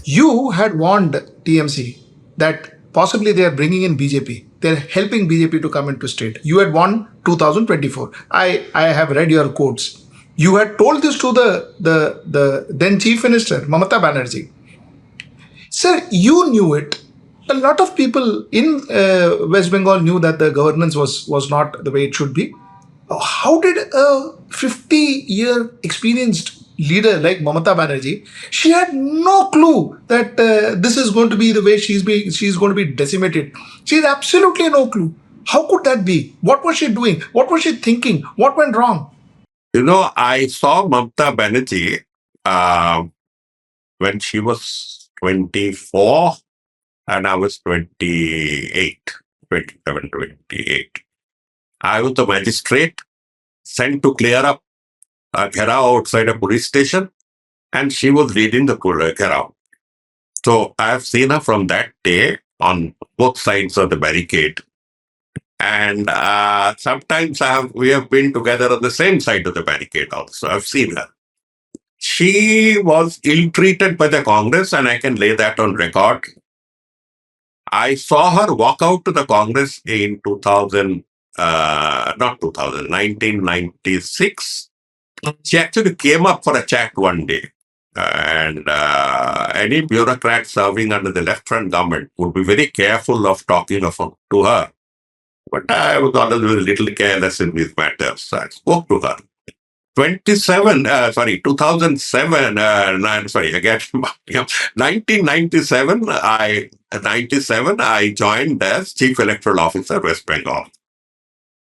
You had warned TMC that possibly they are bringing in BJP. They're helping BJP to come into state. You had warned 2024. I have read your quotes. You had told this to the then Chief Minister, Mamata Banerjee. Sir, you knew it. A lot of people in West Bengal knew that the governance was not the way it should be. How did a 50-year experienced leader like Mamata Banerjee, she had no clue that this is going to be the way she's going to be decimated. She had absolutely no clue. How could that be? What was she doing? What was she thinking? What went wrong? I saw Mamata Banerjee when she was 24 and I was 28, 27, 28. I was the magistrate sent to clear up a gherav outside a police station, and she was leading the gherav. So I have seen her from that day on both sides of the barricade. And sometimes we have been together on the same side of the barricade also. I've seen her. She was ill-treated by the Congress, and I can lay that on record. I saw her walk out to the Congress in 1996. She actually came up for a chat one day. And any bureaucrat serving under the left front government would be very careful of talking to her. But I was always a little careless in these matters. So I spoke to her. 2007, again, 1997, I joined as Chief Electoral Officer, West Bengal.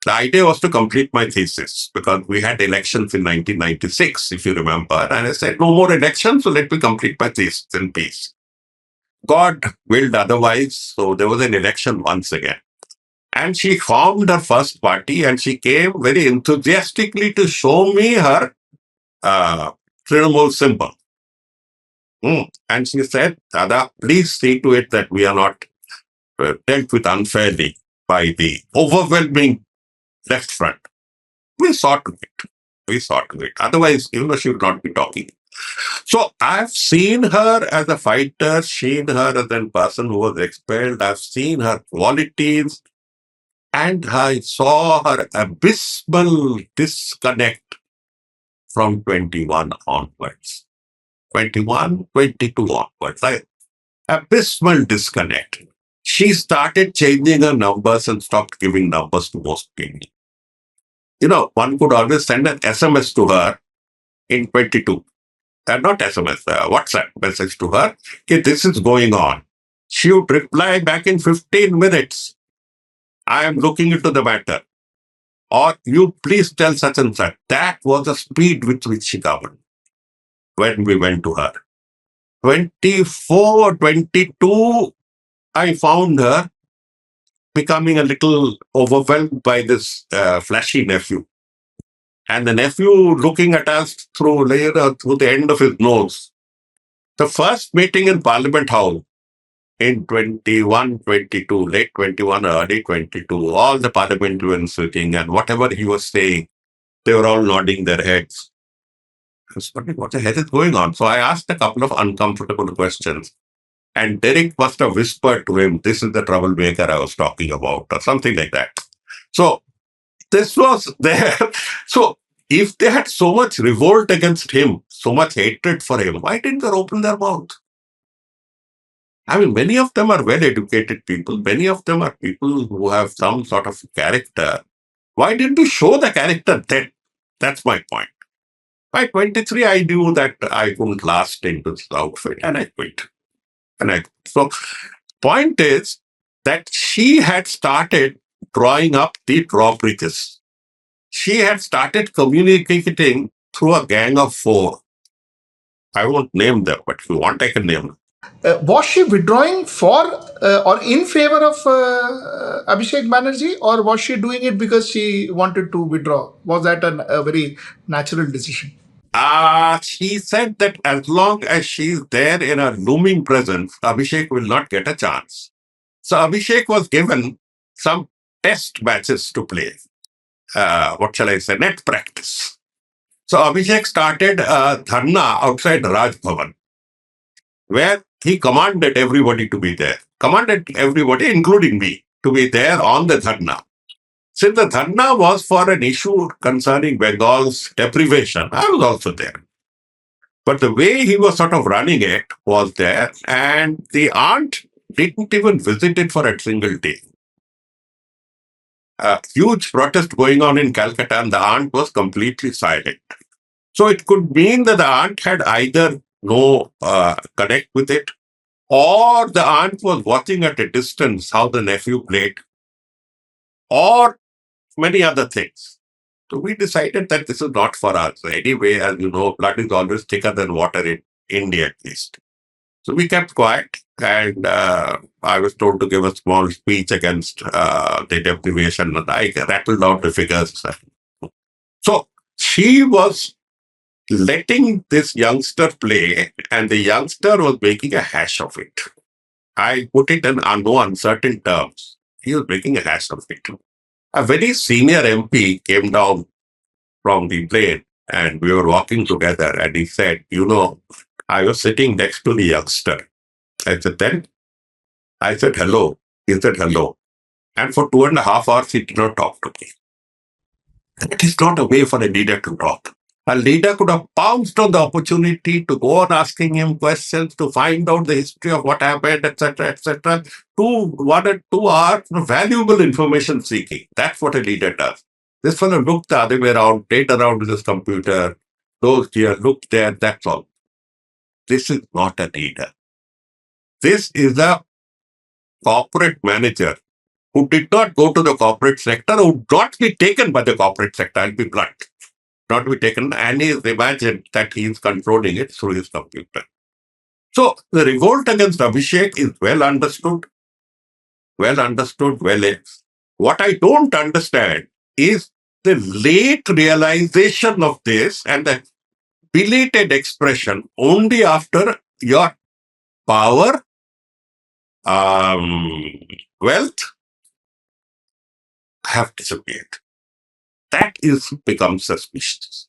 The idea was to complete my thesis because we had elections in 1996, if you remember. And I said, no more elections, so let me complete my thesis in peace. God willed otherwise, so there was an election once again. And she formed her first party, and she came very enthusiastically to show me her Trinamool symbol. And she said, Dada, please see to it that we are not dealt with unfairly by the overwhelming left front. We saw to it. Otherwise, she would not be talking. So I've seen her as a fighter, seen her as a person who was expelled. I've seen her qualities, and I saw her abysmal disconnect from 21 onwards. 21, 22 onwards. Abysmal disconnect. She started changing her numbers and stopped giving numbers to most people. One could always send an SMS to her in 22. Not SMS, WhatsApp message to her. Okay, this is going on. She would reply back in 15 minutes. I am looking into the matter. Or you please tell such and such. That was the speed with which she governed when we went to her. 24, 22, I found her becoming a little overwhelmed by this flashy nephew. And the nephew looking at us through the end of his nose. The first meeting in Parliament House in 21, 22, late 21, early 22, all the parliamentarians sitting, and whatever he was saying, they were all nodding their heads. I was wondering what the hell is going on. So I asked a couple of uncomfortable questions. And Derek must have whispered to him, this is the troublemaker I was talking about, or something like that. So this was there. So if they had so much revolt against him, so much hatred for him, why didn't they open their mouth? I mean, many of them are well-educated people. Many of them are people who have some sort of character. Why didn't you show the character then? That's my point. By 23, I knew that I couldn't last in this outfit, and I quit. So, point is that she had started drawing up the drawbridges. She had started communicating through a gang of 4. I won't name them, but if you want, I can name them. Was she withdrawing for or in favor of Abhishek Banerjee, or was she doing it because she wanted to withdraw? Was that a very natural decision? She said that as long as she's there in her looming presence, Abhishek will not get a chance. So Abhishek was given some test matches to play. Net practice. So Abhishek started a dharna outside Raj Bhavan, where he commanded everybody to be there, commanded everybody, including me, to be there on the dharna. Since the dharna was for an issue concerning Bengal's deprivation, I was also there. But the way he was sort of running it was there, and the aunt didn't even visit it for a single day. A huge protest going on in Calcutta, and the aunt was completely silent. So it could mean that the aunt had either no connect with it, or the aunt was watching at a distance how the nephew played, or many other things. So we decided that this is not for us. Anyway, as you know, blood is always thicker than water in India, at least. So we kept quiet, and I was told to give a small speech against the deprivation, and I rattled out the figures. So she was letting this youngster play, and the youngster was making a hash of it. I put it in no uncertain terms. He was making a hash of it. A very senior MP came down from the plane, and we were walking together, and he said, I was sitting next to the youngster. I said, then? I said, hello. He said, hello. And for 2.5 hours, he did not talk to me. That is not a way for a leader to talk. A leader could have pounced on the opportunity to go on asking him questions, to find out the history of what happened, etc., etc. 1 or 2 hours, valuable information seeking. That's what a leader does. This fellow looked the other way around, played around with his computer, closed here, looked there, that's all. This is not a leader. This is a corporate manager who did not go to the corporate sector, who would not be taken by the corporate sector, I'll be blunt. Not be taken, and he imagined that he is controlling it through his computer. So the revolt against Abhishek is well understood. What I don't understand is the late realization of this and the belated expression only after your power, wealth have disappeared. That is becomes suspicious.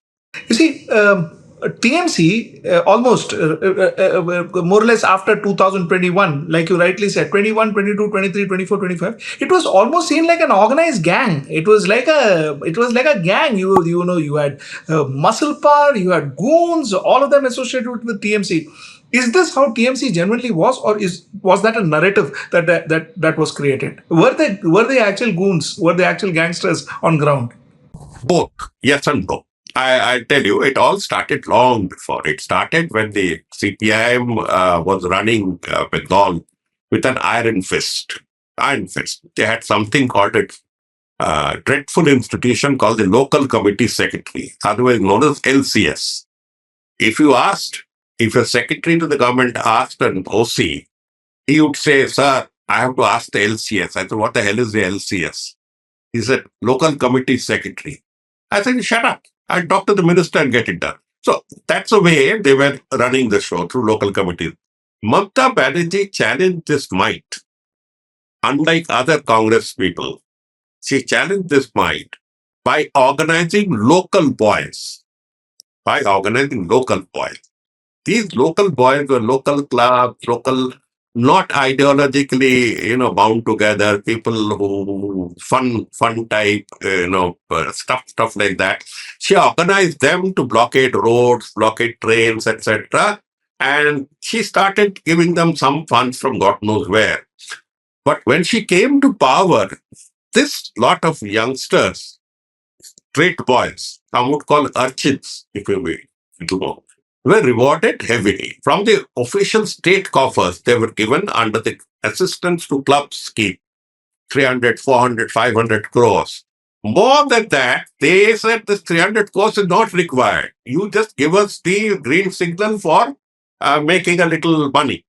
You see, TMC almost more or less after 2021, like you rightly said, 21, 22, 23, 24, 25, it was almost seen like an organized gang. It was like a gang. You had muscle power, you had goons, all of them associated with TMC. Is this how TMC generally was, or was that a narrative that was created? Were they actual goons? Were they actual gangsters on ground? Both, yes and no. I tell you, it all started long before. It started when the CPIM was running Bengal with an iron fist. Iron fist. They had something called a dreadful institution called the Local Committee Secretary, otherwise known as LCS. If your secretary to the government asked an OC, he would say, sir, I have to ask the LCS. I said, what the hell is the LCS? He said, Local Committee Secretary. I said, shut up. I'll talk to the minister and get it done. So that's the way they were running the show, through local committees. Mamata Banerjee challenged this might. Unlike other Congress people, she challenged this might by organizing local boys. These local boys were local clubs, not ideologically, bound together, people who fun type, stuff like that. She organized them to blockade roads, blockade trains, etc. And she started giving them some funds from God knows where. But when she came to power, this lot of youngsters, street boys, some would call urchins, if you will, were rewarded heavily. From the official state coffers, they were given under the assistance to clubs scheme, 300, 400, 500 crores. More than that, they said this 300 crores is not required. You just give us the green signal for making a little money.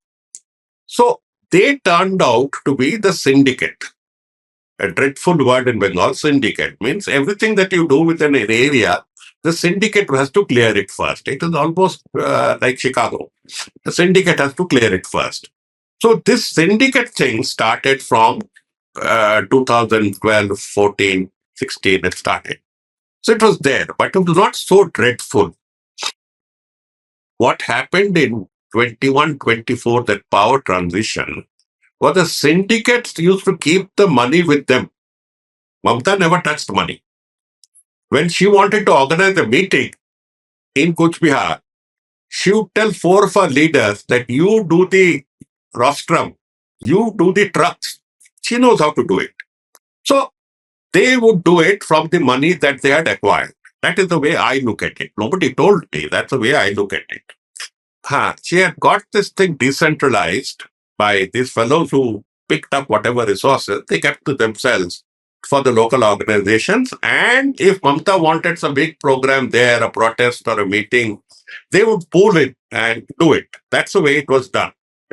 So they turned out to be the syndicate. A dreadful word in Bengal, syndicate, means everything that you do within an area, the syndicate has to clear it first. It is almost like Chicago. The syndicate has to clear it first. So this syndicate thing started from 2012, 14, 16, it started. So it was there, but it was not so dreadful. What happened in 21, 24, that power transition, was the syndicates used to keep the money with them. Mamata never touched money. When she wanted to organize a meeting in Kuch Bihar, she would tell four of her leaders that you do the rostrum, you do the trucks. She knows how to do it. So they would do it from the money that they had acquired. That is the way I look at it. Nobody told me. That's the way I look at it. She had got this thing decentralized by these fellows who picked up whatever resources they kept to themselves for the local organizations. And if Mamata wanted some big program there, a protest or a meeting, they would pool it and do it. That's the way it was done.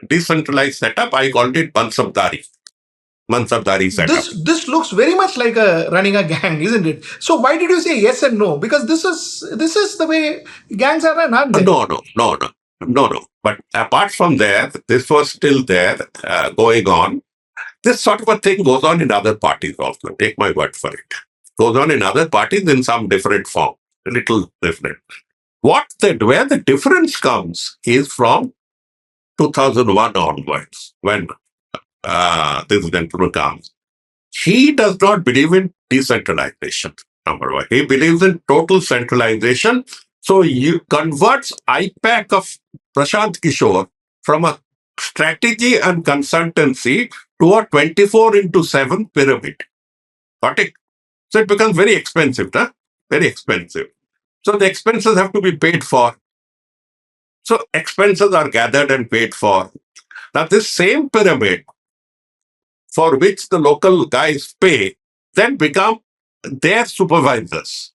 Decentralized setup, I called it Mansabdari setup. This looks very much like a running a gang, isn't it? So why did you say yes and no? Because this is the way gangs are run, aren't they? No. But apart from that, this was still there, going on. This sort of a thing goes on in other parties also. Take my word for it. Goes on in other parties in some different form, a little different. Where the difference comes is from 2001 onwards, when this gentleman comes. He does not believe in decentralization, number one. He believes in total centralization. So you converts IPAC of Prashant Kishore from a strategy and consultancy to a 24 into 7 pyramid. Got it? So it becomes very expensive, huh? Very expensive. So the expenses have to be paid for. So expenses are gathered and paid for. Now this same pyramid for which the local guys pay then become their supervisors.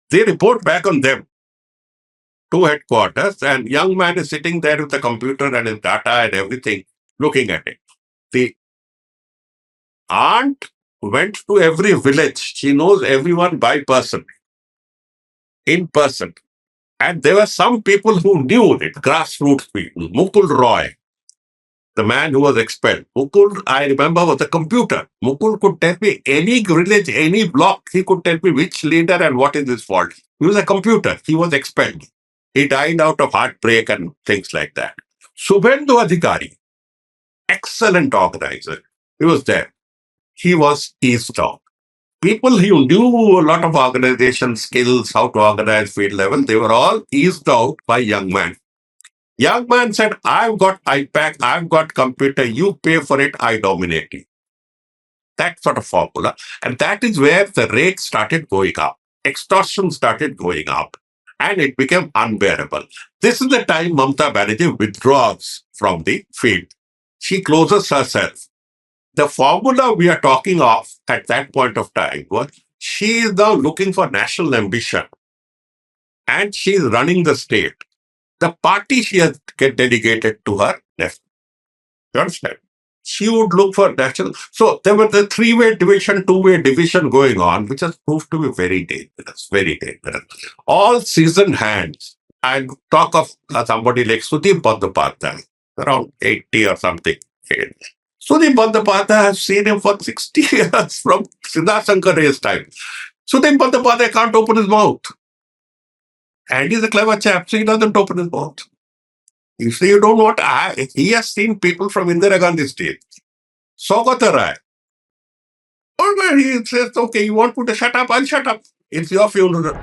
They report back on them to headquarters, and young man is sitting there with the computer and his data and everything, looking at it. The aunt went to every village. She knows everyone by person, in person. And there were some people who knew it, grassroots people. Mukul Roy, the man who was expelled. Mukul, I remember, was a computer. Mukul could tell me any village, any block, he could tell me which leader and what is his fault. He was a computer. He was expelled. He died out of heartbreak and things like that. Subhendu Adhikari, excellent organizer. He was there. He was eavesdropped. People who knew a lot of organization skills, how to organize field level, they were all eased out by young man. Young man said, I've got IPAC, I've got computer, you pay for it, I dominate you. That sort of formula. And that is where the rate started going up. Extortion started going up. And it became unbearable. This is the time Mamata Banerjee withdraws from the field. She closes herself. The formula we are talking of at that point of time was she is now looking for national ambition and she is running the state. The party she has get delegated to her left. You understand? She would look for national. So there was the three-way division, two-way division going on, which has proved to be very dangerous, very dangerous. All seasoned hands. I talk of somebody like Sudip Bandyopadhyay, around 80 or something. Sudip Bandyopadhyay has seen him for 60 years from Siddharth Sankaray's time. Sudip Bandyopadhyay can't open his mouth. And he's a clever chap, so he doesn't open his mouth. You say you don't want, he has seen people from Indira Gandhi's days. Saugata Rai. Or where he says, okay, you want me to shut up, I'll shut up. It's your funeral.